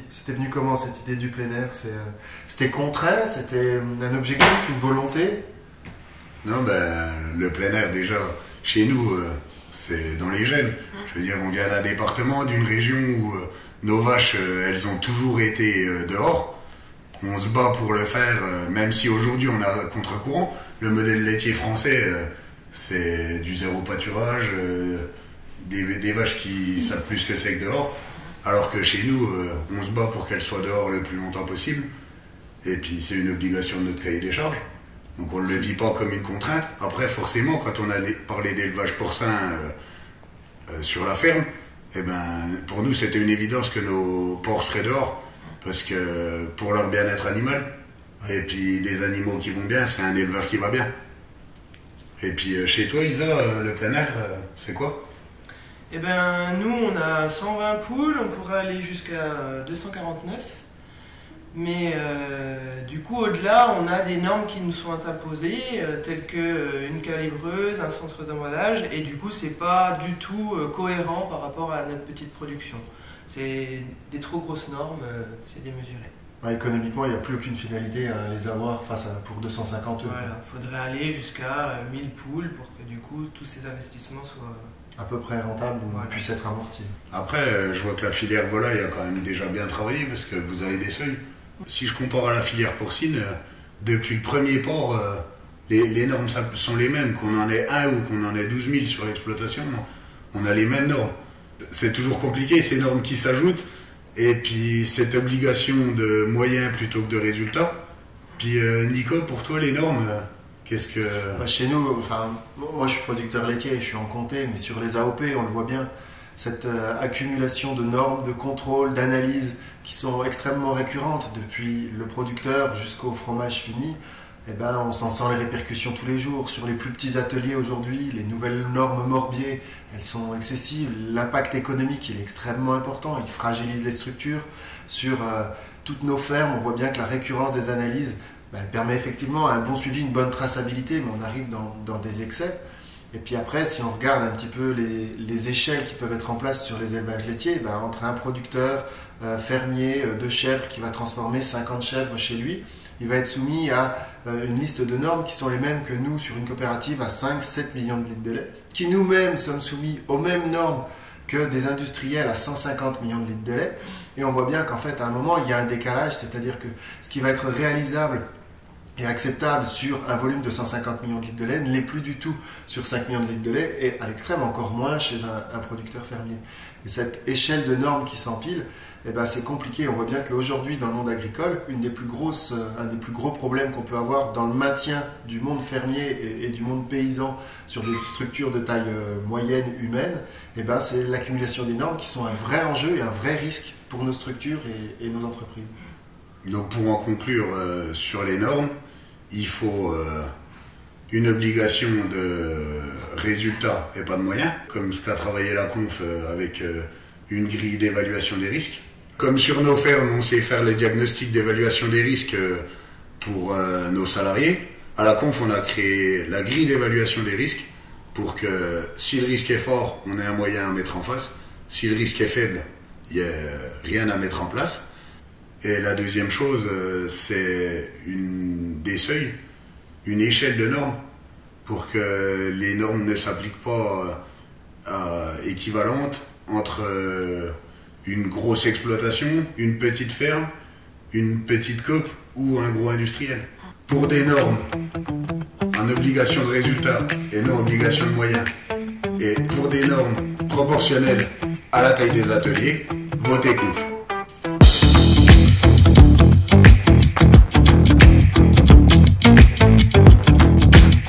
C'était venu comment cette idée du plein air? C'était contraint? C'était un objectif, une volonté? Non, le plein air, déjà, chez nous, c'est dans les gènes. Je veux dire, on vient d'un département, d'une région où nos vaches, elles ont toujours été dehors. On se bat pour le faire, même si aujourd'hui on a contre-courant. Le modèle laitier français, c'est du zéro pâturage, des vaches qui savent plus ce que c'est que dehors. Alors que chez nous, on se bat pour qu'elles soient dehors le plus longtemps possible. Et puis c'est une obligation de notre cahier des charges. Donc on ne le vit pas comme une contrainte. Après, forcément, quand on a parlé d'élevage porcin sur la ferme, pour nous c'était une évidence que nos porcs seraient dehors. Parce que pour leur bien-être animal, et puis des animaux qui vont bien, c'est un éleveur qui va bien. Et puis chez toi, Isa, le plein air, c'est quoi? Nous, on a 120 poules, on pourrait aller jusqu'à 249. Mais du coup, au-delà, on a des normes qui nous sont imposées, telles qu'une calibreuse, un centre d'emballage, et du coup, c'est pas du tout cohérent par rapport à notre petite production. C'est des trop grosses normes, c'est démesuré. Économiquement, il n'y a plus aucune finalité à les avoir pour 250 euros. Voilà, il faudrait aller jusqu'à 1000 poules pour que du coup, tous ces investissements soient à peu près rentables ou puissent être amortis. Après, je vois que la filière volaille a quand même déjà bien travaillé parce que vous avez des seuils. Si je compare à la filière porcine, depuis le premier porc, les normes sont les mêmes. Qu'on en ait 1 ou qu'on en ait 12 000 sur l'exploitation, on a les mêmes normes. C'est toujours compliqué, ces normes qui s'ajoutent. Et puis cette obligation de moyens plutôt que de résultats. Puis Nico, pour toi, les normes, qu'est-ce que... Chez nous, moi je suis producteur laitier, je suis en comté, mais sur les AOP, on le voit bien, cette accumulation de normes, de contrôles, d'analyses qui sont extrêmement récurrentes depuis le producteur jusqu'au fromage fini. On s'en sent les répercussions tous les jours. Sur les plus petits ateliers aujourd'hui, les nouvelles normes Morbier, elles sont excessives. L'impact économique, il est extrêmement important. Il fragilise les structures. Sur toutes nos fermes, on voit bien que la récurrence des analyses elle permet effectivement un bon suivi, une bonne traçabilité, mais on arrive dans des excès. Et puis après, si on regarde un petit peu les échelles qui peuvent être en place sur les élevages laitiers, entre un producteur fermier de chèvres qui va transformer 50 chèvres chez lui, il va être soumis à une liste de normes qui sont les mêmes que nous sur une coopérative à 5-7 millions de litres de lait, qui nous-mêmes sommes soumis aux mêmes normes que des industriels à 150 millions de litres de lait. Et on voit bien qu'en fait, à un moment, il y a un décalage, c'est-à-dire que ce qui va être réalisable et acceptable sur un volume de 150 millions de litres de lait ne l'est plus du tout sur 5 millions de litres de lait et à l'extrême encore moins chez un producteur fermier. Et cette échelle de normes qui s'empile, c'est compliqué. On voit bien qu'aujourd'hui dans le monde agricole, un des plus gros problèmes qu'on peut avoir dans le maintien du monde fermier et du monde paysan sur des structures de taille moyenne humaine, c'est l'accumulation des normes qui sont un vrai enjeu et un vrai risque pour nos structures et nos entreprises. Donc pour en conclure sur les normes, il faut une obligation de résultats et pas de moyens, comme ce qu'a travaillé la Conf avec une grille d'évaluation des risques. Comme sur nos fermes, on sait faire les diagnostics d'évaluation des risques pour nos salariés. À la Conf, on a créé la grille d'évaluation des risques pour que si le risque est fort, on ait un moyen à mettre en face. Si le risque est faible, il n'y a rien à mettre en place. Et la deuxième chose, c'est des seuils, une échelle de normes pour que les normes ne s'appliquent pas équivalentes entre une grosse exploitation, une petite ferme, une petite coop ou un gros industriel. Pour des normes en obligation de résultat et non obligation de moyens, et pour des normes proportionnelles à la taille des ateliers, votez Conf.